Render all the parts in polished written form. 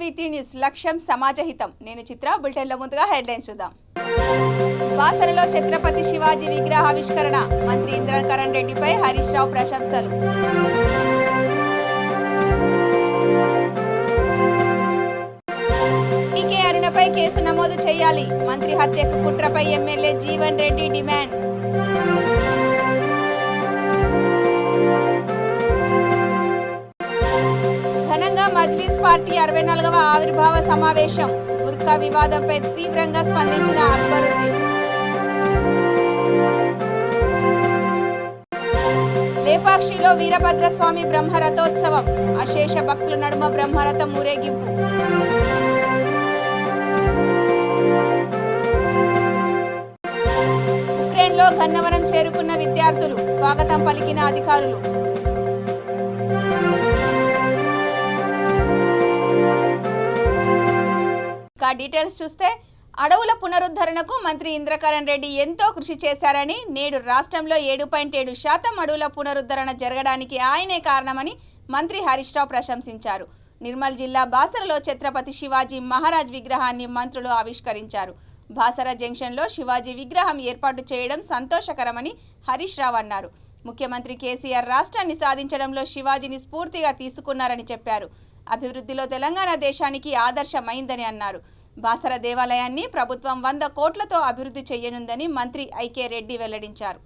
VT news లక్ష్యం సమాజహితం. నేను చిత్ర. బులెటిన్లో ముందుగా హెడ్లైన్స్ చూద్దాం. బాసరలో ఛత్రపతి శివాజీ విగ్రహావిష్కరణ. మంత్రి ఇంద్రకరణ్ రెడ్డిపై హరీష్ రావు ప్రశంసలు. డీకే అరుణపై కేసు నమోదు చేయాలి. మంత్రి హత్యకు కుట్రపై ఎమ్మెల్యే జీవన్ రెడ్డి డిమాండ్. ఘనంగా మజ్లిస్ పార్టీ 64వ ఆవిర్భావ సమావేశం. బుర్కా వివాదంపై తీవ్రంగా స్పందించిన అక్బరుద్దీన్. లేపాక్షిలో వీరభద్రస్వామి బ్రహ్మరథోత్సవం. అశేష భక్తుల నడుమ బ్రహ్మరథం ఊరేగింపు. ఉక్రెయిన్లో గన్నవరం చేరుకున్న విద్యార్థులు. స్వాగతం పలికిన అధికారులు. డీటెయిల్స్ చూస్తే, అడవుల పునరుద్ధరణకు మంత్రి ఇంద్రకరణ్ రెడ్డి ఎంతో కృషి చేశారని, నేడు రాష్ట్రంలో 7.7% అడవుల పునరుద్ధరణ జరగడానికి ఆయనే కారణమని మంత్రి హరీష్ రావు ప్రశంసించారు. నిర్మల్ జిల్లా బాసరలో ఛత్రపతి శివాజీ మహారాజ్ విగ్రహాన్ని మంత్రులు ఆవిష్కరించారు. బాసర జంక్షన్లో శివాజీ విగ్రహం ఏర్పాటు చేయడం సంతోషకరమని హరీష్ రావు అన్నారు. ముఖ్యమంత్రి కేసీఆర్ రాష్ట్రాన్ని సాధించడంలో శివాజీని స్ఫూర్తిగా తీసుకున్నారని చెప్పారు. అభివృద్ధిలో తెలంగాణ దేశానికి ఆదర్శమైందని అన్నారు. బాసర దేవాలయాన్ని ప్రభుత్వం 100 కోట్లతో అభివృద్ధి చేయనుందని మంత్రి ఐకే రెడ్డి వెల్లడించారు.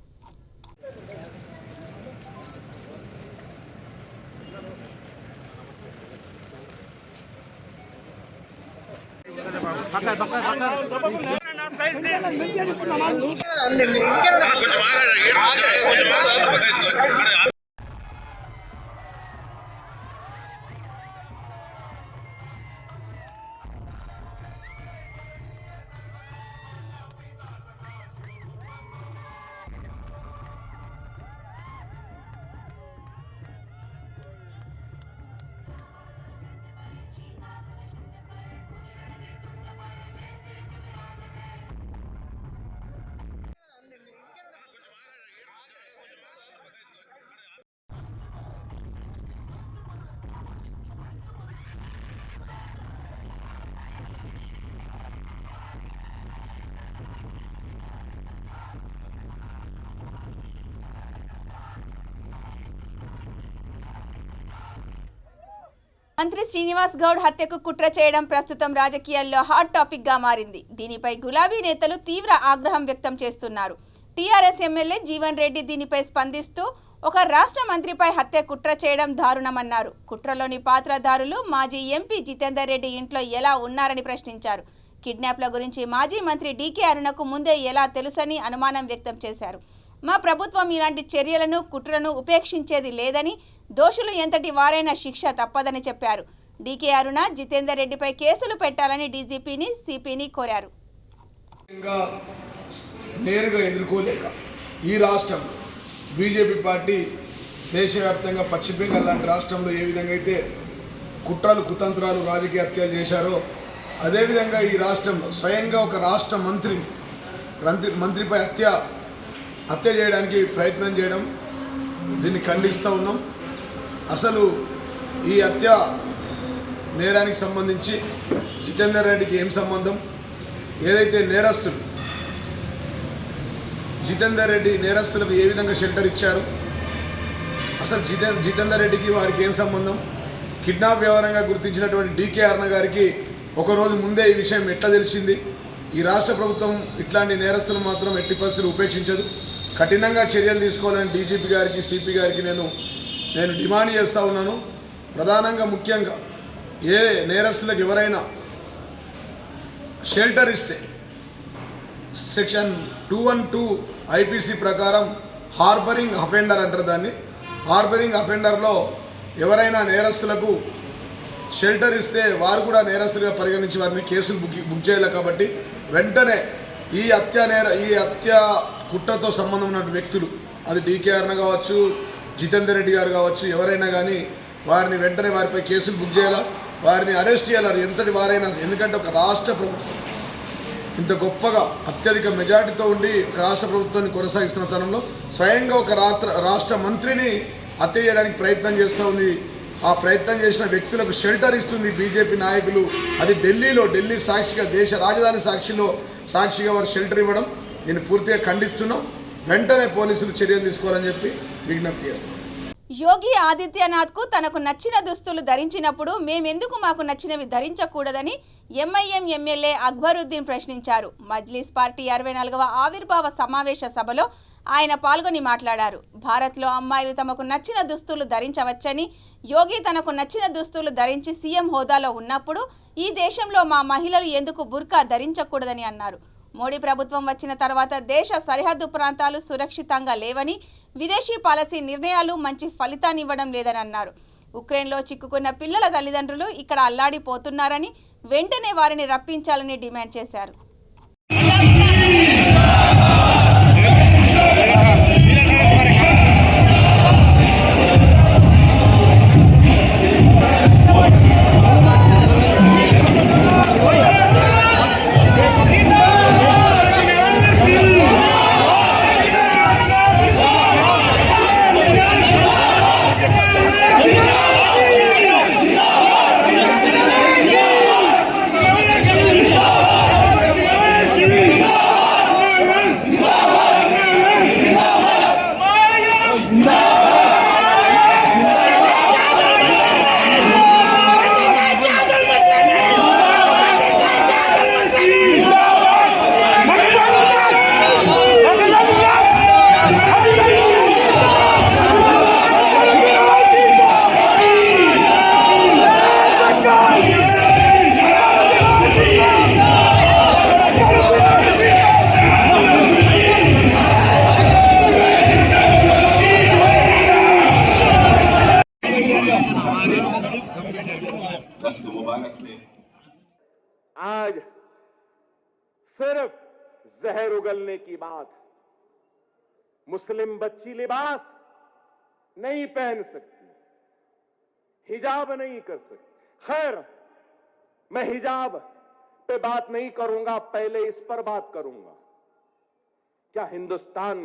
మంత్రి శ్రీనివాస్ గౌడ్ హత్యకు కుట్ర చేయడం ప్రస్తుతం రాజకీయాల్లో హాట్ టాపిక్ గా మారింది. దీనిపై గులాబీ నేతలు తీవ్ర ఆగ్రహం వ్యక్తం చేస్తున్నారు. టీఆర్ఎస్ ఎమ్మెల్యే జీవన్ రెడ్డి దీనిపై స్పందిస్తూ, ఒక రాష్ట్ర మంత్రిపై హత్య కుట్ర చేయడం దారుణమన్నారు. కుట్రలోని పాత్రధారులు మాజీ ఎంపీ జితేందర్ రెడ్డి ఇంట్లో ఎలా ఉన్నారని ప్రశ్నించారు. కిడ్నాప్ల గురించి మాజీ మంత్రి డీకే అరుణకు ముందే ఎలా తెలుసని అనుమానం వ్యక్తం చేశారు. మా ప్రభుత్వం ఇలాంటి చర్యలను, కుట్రను ఉపేక్షించేది లేదని, దోషులు ఎంతటి వారైనా శిక్ష తప్పదని చెప్పారు. డీకే అరుణ, జితేందర్ రెడ్డిపై కేసులు పెట్టాలని డీజీపీని, సిపిని కోరారు. నేరుగా ఎదుర్కోలేక ఈ రాష్ట్రం బీజేపీ పార్టీ దేశవ్యాప్తంగా పశ్చిమ బెంగాల్ లాంటి రాష్ట్రంలో ఏ విధంగా అయితే కుట్రలు, కుతంత్రాలు, రాజకీయ హత్యలు చేశారో, అదేవిధంగా ఈ రాష్ట్రంలో స్వయంగా ఒక రాష్ట్ర మంత్రిపై హత్య చేయడానికి ప్రయత్నం చేయడం, దీన్ని ఖండిస్తూ ఉన్నాం. అసలు ఈ హత్య నేరానికి సంబంధించి జితేందర్ రెడ్డికి ఏం సంబంధం? ఏదైతే నేరస్తులు జితేందర్ రెడ్డి నేరస్తులకు ఏ విధంగా షెల్టర్ ఇచ్చారు, అసలు జితేందర్ రెడ్డికి వారికి ఏం సంబంధం? కిడ్నాప్ వ్యవహారంగా గుర్తించినటువంటి డీకే అరుణ గారికి ఒకరోజు ముందే ఈ విషయం ఎట్లా తెలిసింది? ఈ రాష్ట్ర ప్రభుత్వం ఇట్లాంటి నేరస్తులు మాత్రం ఎట్టి పరిస్థితులు ఉపేక్షించదు. కఠినంగా చర్యలు తీసుకోవాలని డీజీపీ గారికి, సిపి గారికి నేను డిమాండ్ చేస్తూ ఉన్నాను. ప్రధానంగా ముఖ్యంగా ఏ నేరస్తులకు ఎవరైనా షెల్టర్ ఇస్తే సెక్షన్ 212 ఐపీసీ ప్రకారం హార్బరింగ్ అఫెండర్ అంటారు దాన్ని. హార్బరింగ్ అఫెండర్లో ఎవరైనా నేరస్తులకు షెల్టర్ ఇస్తే వారు కూడా నేరస్తులుగా పరిగణించి వారిని కేసులు బుక్ చేయాలి. కాబట్టి వెంటనే ఈ హత్య కుట్రతో సంబంధం ఉన్న వ్యక్తులు, అది డీకే అరుణ కావచ్చు, జితేందర్ రెడ్డి గారు కావచ్చు, ఎవరైనా కానీ వారిని వెంటనే వారిపై కేసులు బుక్ చేయాలా, వారిని అరెస్ట్ చేయాలి, ఎంతటి వారైనా. ఎందుకంటే ఒక రాష్ట్ర ప్రభుత్వం ఇంత గొప్పగా అత్యధిక మెజార్టీతో ఉండి ఒక రాష్ట్ర ప్రభుత్వాన్ని కొనసాగిస్తున్న తరుణంలో స్వయంగా ఒక రాష్ట్ర మంత్రిని హత్య చేయడానికి ప్రయత్నం చేస్తూ ఉంది ఆ ప్రయత్నం చేసిన వ్యక్తులకు షెల్టర్ ఇస్తుంది బీజేపీ నాయకులు. అది ఢిల్లీ సాక్షిగా, దేశ రాజధాని సాక్షిగా వారు షెల్టర్ ఇవ్వడం దీన్ని పూర్తిగా ఖండిస్తున్నాం. వెంటనే పోలీసులు చర్యలు తీసుకోవాలని చెప్పి విజ్ఞప్తి చేస్తున్నాం. యోగి ఆదిత్యనాథ్కు తనకు నచ్చిన దుస్తులు ధరించినప్పుడు మేమెందుకు మాకు నచ్చినవి ధరించకూడదని ఎంఐఎం ఎమ్మెల్యే అక్బరుద్దీన్ ప్రశ్నించారు. మజ్లిస్ పార్టీ 64వ ఆవిర్భావ సమావేశ సభలో ఆయన పాల్గొని మాట్లాడారు. భారత్లో అమ్మాయిలు తమకు నచ్చిన దుస్తులు ధరించవచ్చని, యోగి తనకు నచ్చిన దుస్తులు ధరించి సీఎం హోదాలో ఉన్నప్పుడు ఈ దేశంలో మా మహిళలు ఎందుకు బుర్కా ధరించకూడదని అన్నారు. మోడీ ప్రభుత్వం వచ్చిన తర్వాత దేశ సరిహద్దు ప్రాంతాలు సురక్షితంగా లేవని, విదేశీ పాలసీ నిర్ణయాలు మంచి ఫలితాన్ని ఇవ్వడం లేదని అన్నారు. ఉక్రెయిన్లో చిక్కుకున్న పిల్లల తల్లిదండ్రులు ఇక్కడ అల్లాడిపోతున్నారని, వెంటనే వారిని రప్పించాలని డిమాండ్ చేశారు. आज सिर्फ जहर उगलने की बात, मुस्लिम बच्ची लिबास नहीं पहन सकती, हिजाब नहीं कर सकती। खैर, मैं हिजाब पे बात नहीं करूंगा, पहले इस पर बात करूंगा। क्या हिंदुस्तान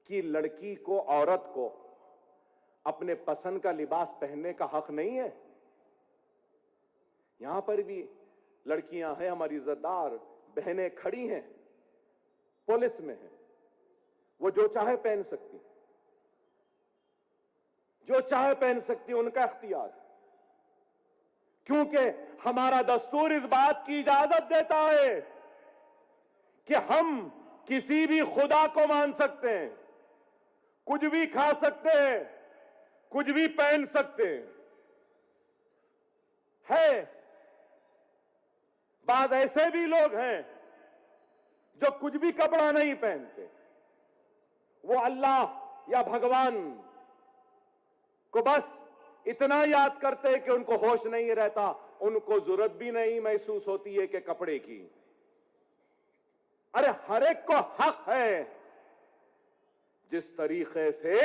की लड़की को, औरत को अपने पसंद का लिबास पहनने का हक नहीं है? यहां पर भी लड़कियां हैं, हमारी इज्जतदार बहनें खड़ी हैं, पुलिस में हैं, वो जो चाहे पहन सकती, जो चाहे पहन सकती, उनका इख्तियार। क्योंकि हमारा दस्तूर इस बात की इजाजत देता है कि हम किसी भी खुदा को मान सकते हैं, कुछ भी खा सकते हैं, कुछ भी पहन सकते हैं। बाद ऐसे भी लोग हैं जो कुछ भी कपड़ा नहीं पहनते, वो अल्लाह या भगवान को बस इतना याद करते हैं कि उनको होश नहीं रहता, उनको जरूरत भी नहीं महसूस होती है कि कपड़े की। अरे हर एक को हक है। जिस तरीके से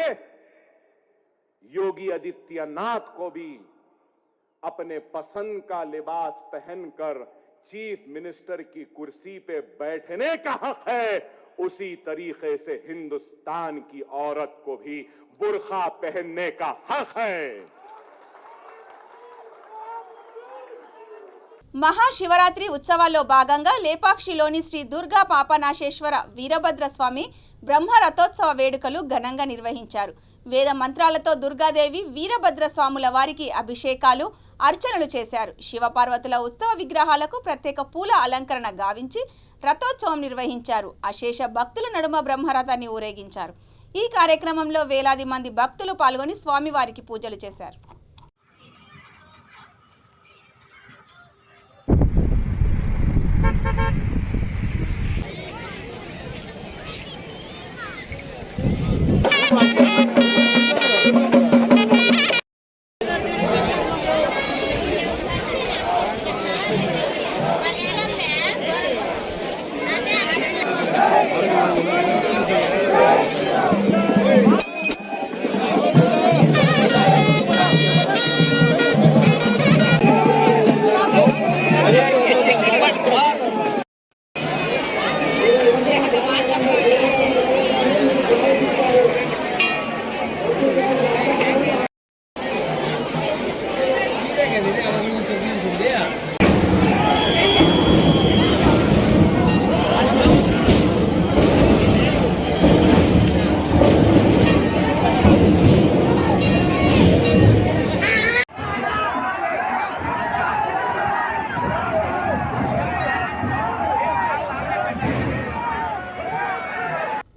योगी आदित्यनाथ को भी अपने पसंद का लिबास पहनकर चीफ मिनिस्टर की कुर्सी पे बैठने का हक है, उसी तरीके से हिंदुस्तान की औरत को भी बुर्खा पहनने का हक है। మహాశివరాత్రి ఉత్సవాల్లో భాగంగా లేపాక్షిలోని శ్రీ దుర్గా పాపనాశేశ్వర వీరభద్రస్వామి బ్రహ్మ రథోత్సవ వేడుకలు ఘనంగా నిర్వహించారు. వేద మంత్రాలతో దుర్గాదేవి వీరభద్రస్వాముల వారికి అభిషేకాలు, అర్చనలు చేశారు. శివపార్వతుల ఉత్సవ విగ్రహాలకు ప్రత్యేక పూల అలంకరణ గావించి రథోత్సవం నిర్వహించారు. అశేష భక్తుల నడుమ బ్రహ్మరథాన్ని ఊరేగించారు. ఈ కార్యక్రమంలో వేలాది మంది భక్తులు పాల్గొని స్వామివారికి పూజలు చేశారు.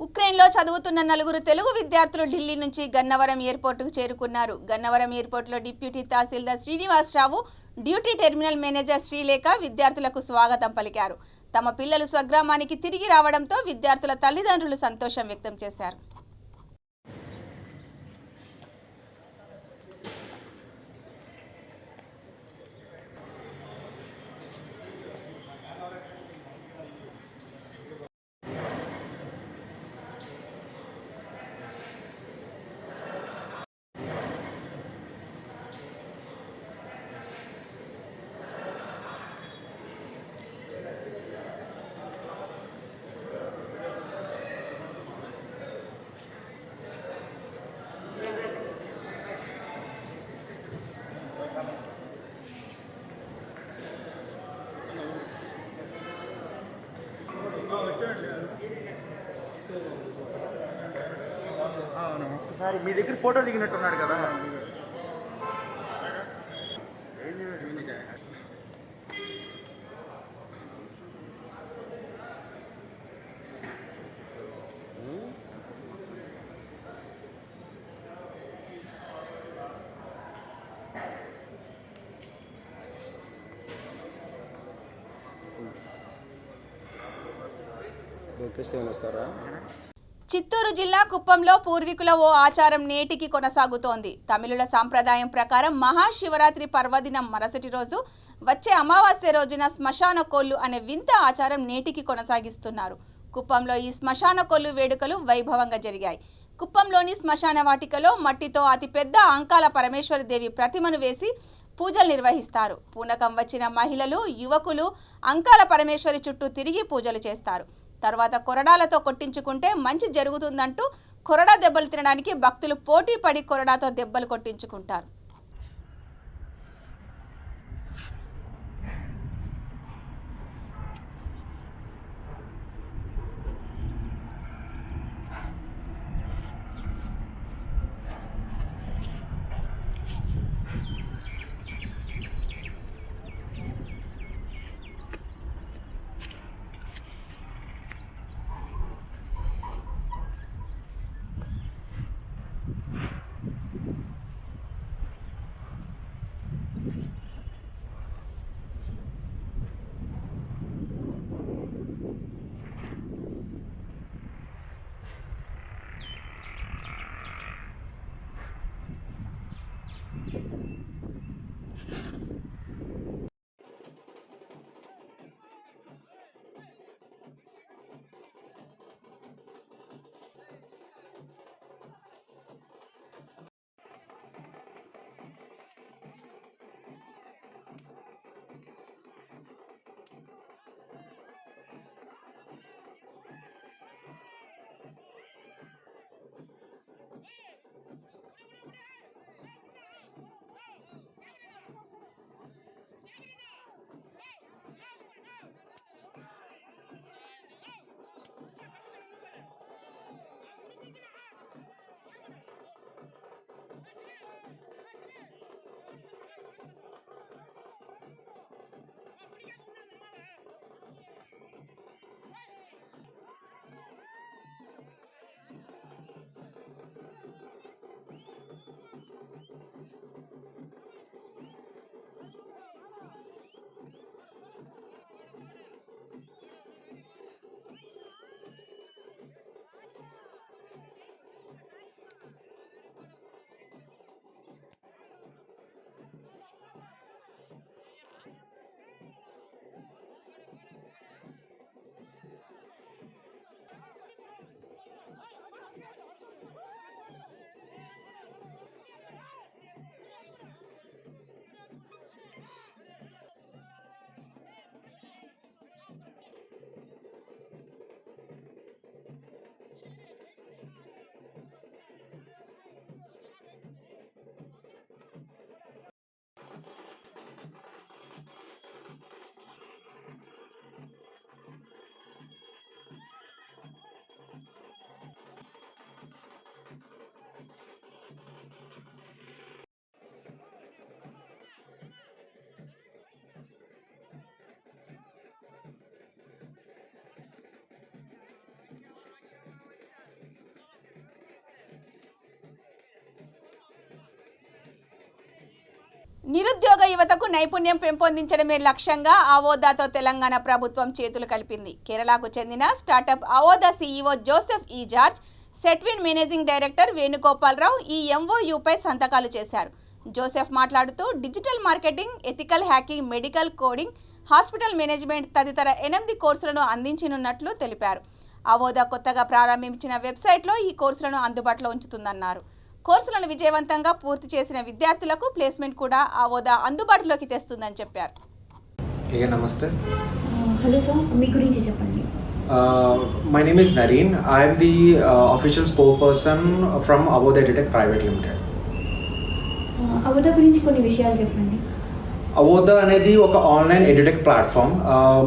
ఉక్రెయిన్లో చదువుతున్న నలుగురు తెలుగు విద్యార్థులు ఢిల్లీ నుంచి గన్నవరం ఎయిర్పోర్టుకు చేరుకున్నారు. గన్నవరం ఎయిర్పోర్టులో deputy tahsildar Srinivasarao, duty terminal manager Sreelekha విద్యార్థులకు స్వాగతం పలికారు. తమ పిల్లలు స్వగ్రామానికి తిరిగి రావడంతో విద్యార్థుల తల్లిదండ్రులు సంతోషం వ్యక్తం చేశారు. ఒకసారి మీ దగ్గర ఫోటో దిగినట్టున్నాడు కదా. వస్తారా? చిత్తూరు జిల్లా కుప్పంలో పూర్వీకుల ఓ ఆచారం నేటికి కొనసాగుతోంది. తమిళుల సాంప్రదాయం ప్రకారం మహాశివరాత్రి పర్వదినం మరుసటి రోజు వచ్చే అమావాస్య రోజున శ్మశాన కోళ్లు అనే వింత ఆచారం నేటికి కొనసాగిస్తున్నారు. కుప్పంలో ఈ శ్మశాన కోళ్లు వేడుకలు వైభవంగా జరిగాయి. కుప్పంలోని శ్మశాన వాటికలో మట్టితో అతిపెద్ద అంకాల పరమేశ్వరి దేవి ప్రతిమను వేసి పూజలు నిర్వహిస్తారు. పూనకం వచ్చిన మహిళలు, యువకులు అంకాల పరమేశ్వరి చుట్టూ తిరిగి పూజలు చేస్తారు. తర్వాత కొరడాలతో కొట్టించుకుంటే మంచి జరుగుతుందంటూ కొరడా దెబ్బలు తినడానికి భక్తులు పోటీ పడి కొరడాతో దెబ్బలు కొట్టించుకుంటారు. నిరుద్యోగ యువతకు నైపుణ్యం పెంపొందించడమే లక్ష్యంగా అవోదాతో తెలంగాణ ప్రభుత్వం చేతులు కలిపింది. కేరళకు చెందిన స్టార్టప్ అవోదా సీఈఓ జోసెఫ్ ఈ George, Setwin managing director Venugopala Rao ఈ ఎంఓయూపై సంతకాలు చేశారు. జోసెఫ్ మాట్లాడుతూ digital marketing, ethical hacking, medical coding, hospital management తదితర 8 కోర్సులను అందించనున్నట్లు తెలిపారు. అవోదా కొత్తగా ప్రారంభించిన వెబ్సైట్లో ఈ కోర్సులను అందుబాటులో ఉంచుతుందన్నారు. కోర్సులను విజయవంతంగా పూర్తి చేసిన విద్యార్థులకు ప్లేస్మెంట్ కూడా అవోదా అందుబాటులోకి తెస్తుందని చెప్పారు. నమస్తే. హలో సార్, మీ గురించి చెప్పండి. My name is Nareen. I am the official spokesperson from Avoda EduTech Private Limited. అవోదా గురించి కొన్ని విషయాలు చెప్పండి. అవోదా అనేది ఒక ఆన్లైన్ ఎడ్యుటెక్ ప్లాట్ఫామ్.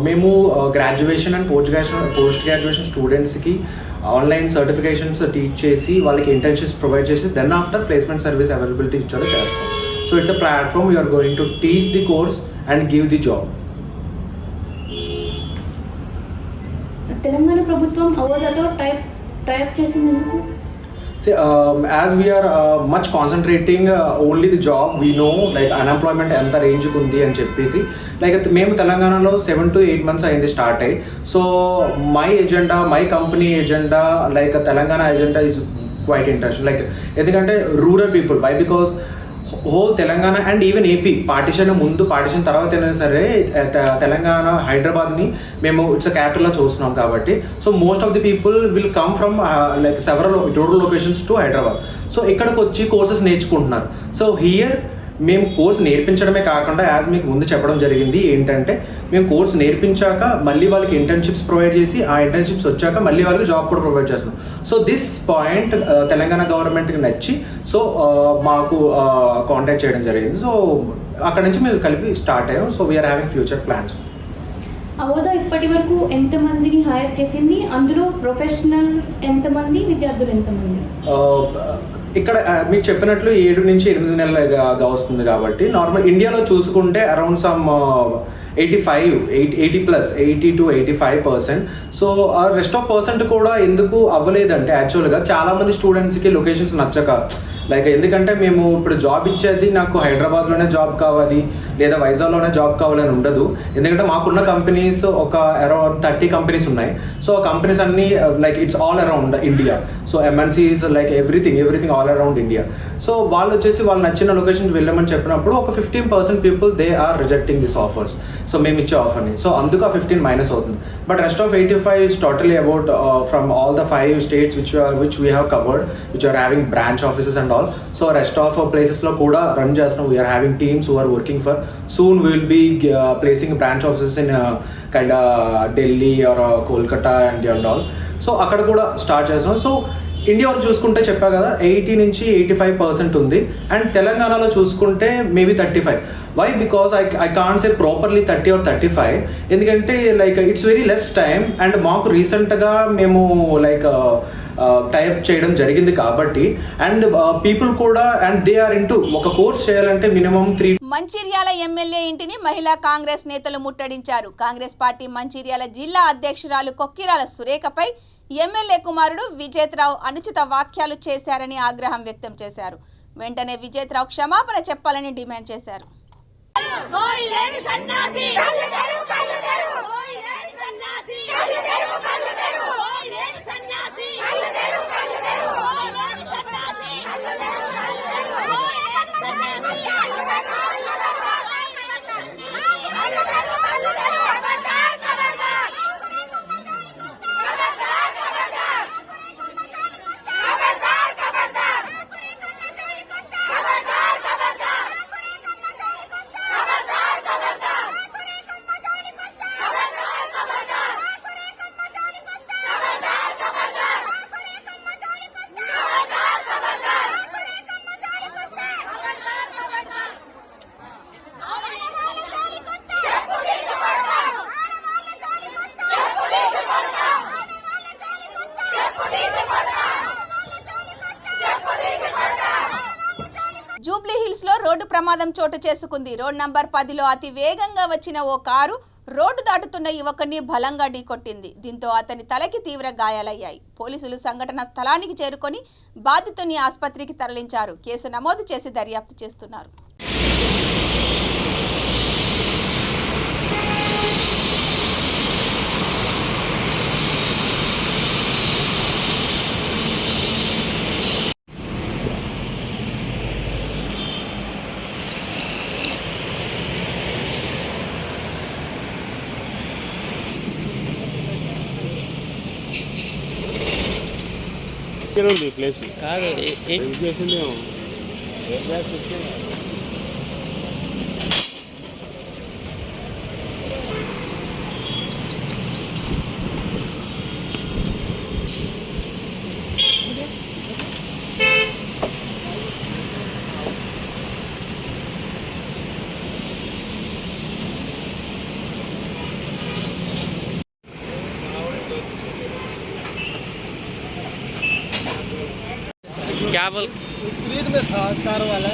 మేము గ్రాడ్యుయేషన్ అండ్ పోస్ట్ గ్రాడ్యుయేషన్ స్టూడెంట్స్కి ఆన్లైన్ సర్టిఫికేషన్స్ టీచ్ చేసి వాళ్ళకి ఇంటర్న్షిప్స్ ప్రొవైడ్ చేసి then after placement service availability ఇచ్చేలా చేస్తాం. So it's a platform you are going to teach the course and give the job. Telangana ప్రభుత్వం అవోదాతో type చేసింది ఎందుకు? As we are much concentrating only the job, we know like unemployment ఎంత రేంజ్కి ఉంది అని చెప్పేసి మేము తెలంగాణలో 7 to 8 months అయింది స్టార్ట్ అయ్యి. So my company agenda Telangana agenda is quite interesting. ఎందుకంటే rural people because whole Telangana and even AP partition తర్వాత అయినా సరే తెలంగాణ హైదరాబాద్ని మేము ఇట్స్ క్యాపిటల్గా చూస్తున్నాం కాబట్టి so most of the people will come from several rural locations to Hyderabad. So ఇక్కడికి వచ్చి కోర్సెస్ నేర్చుకుంటున్నారు. సో హియర్ మేము కోర్స్ నేర్పించడమే కాకుండా యాజ్ మీకు ముందు చెప్పడం జరిగింది ఏంటంటే మేము కోర్స్ నేర్పించాక మళ్ళీ వాళ్ళకి ఇంటర్న్షిప్స్ ప్రొవైడ్ చేసి ఆ ఇంటర్న్షిప్స్ వచ్చాక మళ్ళీ వాళ్ళకి జాబ్ కూడా ప్రొవైడ్ చేస్తున్నాం. సో దిస్ పాయింట్ తెలంగాణ గవర్నమెంట్కి నచ్చి సో మాకు కాంటాక్ట్ చేయడం జరిగింది. సో అక్కడ నుంచి మేము కలిపి స్టార్ట్ అయ్యాం. So we're having future plans. అవోదా ఇప్పటి వరకు ఎంతమందిని హైర్ చేసింది? అందులో ప్రొఫెషనల్స్ ఎంతమంది, విద్యార్థులు ఎంతమంది? ఇక్కడ మీకు చెప్పినట్లు 7 నుంచి 8 నెలలుగా వస్తుంది కాబట్టి నార్మల్ ఇండియాలో చూసుకుంటే అరౌండ్ సమ్ 80 to 85%. సో ఆ రెస్ట్ ఆఫ్ పర్సెంట్ కూడా ఎందుకు అవ్వలేదంటే యాక్చువల్గా చాలామంది స్టూడెంట్స్కి లొకేషన్స్ నచ్చక ఎందుకంటే మేము ఇప్పుడు జాబ్ ఇచ్చేది నాకు హైదరాబాద్లోనే జాబ్ కావాలి లేదా వైజాగ్లోనే జాబ్ కావాలని ఉండదు. ఎందుకంటే మాకున్న కంపెనీస్ ఒక అరౌండ్ 30 కంపెనీస్ ఉన్నాయి. సో ఆ కంపెనీస్ అన్నీ it's all around India. So MNCs everything all around India. So వాళ్ళు వచ్చేసి వాళ్ళు నచ్చిన లొకేషన్కి వెళ్ళమని చెప్పినప్పుడు ఒక 15% people they are rejecting this offers. So మేము ఇచ్చే ఆఫర్ని సో అందుకు ఆ 15 మైనస్ అవుతుంది. But rest of 85 is totally about from all the 5 states which we have covered, which are having branch offices and all. So rest of places lo kuda run chestunam. We are having teams who are working for. Soon we will be placing branch offices in kind of Delhi or Kolkata and all. So akkada kuda start chestunam. So ఇండియాలో చూసుకుంటే చెప్పా కదా 80 నుంచి 85% ఉంది. And తెలంగాణలో చూసుకుంటే maybe 35. Why? Because I can't say properly 30 or 35. ఎందుకంటే it's very less time and మాకు రీసెంట్గా మేము టైప్ చేయడం జరిగింది కాబట్టి అండ్ పీపుల్ కూడా అండ్ దే ఆర్ ఇంటూ ఒక కోర్స్ చేయాలంటే మినిమం 3. మంచిర్యాల ఎమ్మెల్యే ఇంటిని మహిళా కాంగ్రెస్ నేతలు ముట్టడించారు. కాంగ్రెస్ పార్టీ మంచిర్యాల జిల్లా అధ్యక్షురాలు కొక్కిరాల సురేఖపై ఎమ్మెల్యే కుమారుడు విజేత్రావు అనుచిత వ్యాఖ్యలు చేశారని ఆగ్రహం వ్యక్తం చేశారు. వెంటనే విజేత్రావు క్షమాపణ చెప్పాలని డిమాండ్ చేశారు. జూబ్లీ హిల్స్ లో రోడ్డు ప్రమాదం చోటు చేసుకుంది. రోడ్ నంబర్ 10లో అతి వేగంగా వచ్చిన ఓ కారు రోడ్డు దాటుతున్న యువకుని బలంగా ఢీకొట్టింది. దీంతో అతని తలకి తీవ్ర గాయాలయ్యాయి. పోలీసులు సంఘటన స్థలానికి చేరుకొని బాధితుని ఆసుపత్రికి తరలించారు. కేసు నమోదు చేసి దర్యాప్తు చేస్తున్నారు. ఇక్కడ ఉంది ప్లేస్ కాదు చేసిందేమో क्या बोल स्पीड में था कार वाला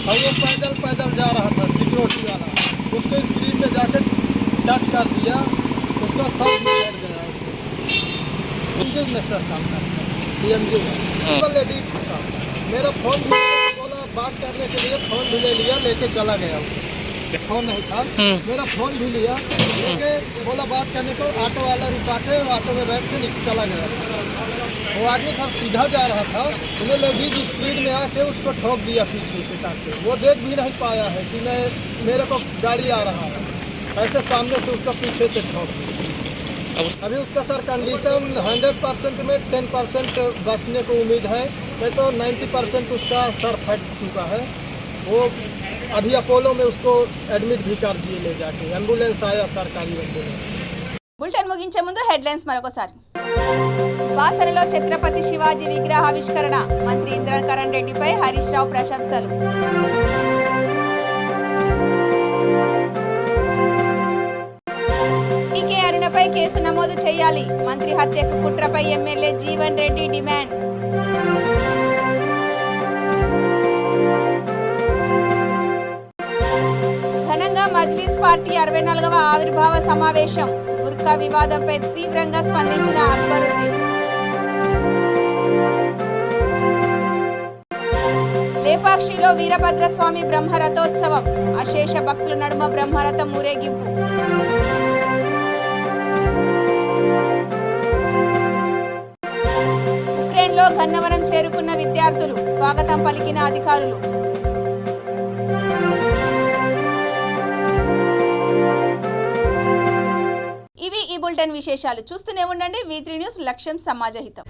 और वो पैदल पैदल जा रहा था सिक्योरिटी वाला, उसको स्पीड में जाकर टच कर दिया, उसका सर भी बैठ गया। PMG में सर काम करता है, PMG में लेडीज था। मेरा फ़ोन भी बोला बात करने के लिए, फ़ोन भी ले लिया, लेके चला गया। फ़ोन नहीं था, मेरा फ़ोन भी लिया, लेके बोला बात करने को, ऑटो वाला रुकाते, ऑटो में बैठ के चला गया। वो आदमी था सीधा जा रहा था, उन्हें लेडीज स्पीड में आके उसको ठोक दिया पीछे से ताकि वो देख भी नहीं पाया है कि मेरे को गाड़ी आ रहा है, ऐसे सामने से उसका पीछे से ठोक दिया। अभी उसका सर कंडीशन 100% में 10% बचने को उम्मीद है, नहीं तो 90% उसका सर फट चुका है। वो अभी अपोलो में उसको एडमिट भी कर दिए ले जाके, एम्बुलेंस आया, सरकारी एम्बुलेंस। బులెటిన్ ముగించే ముందు హెడ్లైన్స్ మరొకసారి. బాసరలో ఛత్రపతి శివాజీ విగ్రహావిష్కరణ, మంత్రి ఇంద్రకరణ్ రెడ్డిపై హరీష్ రావు ప్రశంసలు. టీకే అరుణపై కేసు నమోదు చేయాలి, మంత్రి హత్యకు కుట్రపై ఎమ్మెల్యే జీవన్ రెడ్డి డిమాండ్. ఘనంగా మజ్లిస్ పార్టీ 64వ ఆవిర్భావ సమావేశం, బుర్కా వివాదంపై తీవ్రంగా స్పందించిన అక్బరుద్దీన్. లేపాక్షిలో వీరభద్రస్వామి బ్రహ్మరథోత్సవం, అశేష భక్తుల నడుమ బ్రహ్మరథం ఊరేగింపు. ఉక్రెయిన్లో గన్నవరం చేరుకున్న విద్యార్థులు, స్వాగతం పలికిన అధికారులు. ఇవి ఈ బులెటిన్ విశేషాలు. చూస్తూనే ఉండండి V3 న్యూస్, లక్ష్యం సమాజహితం.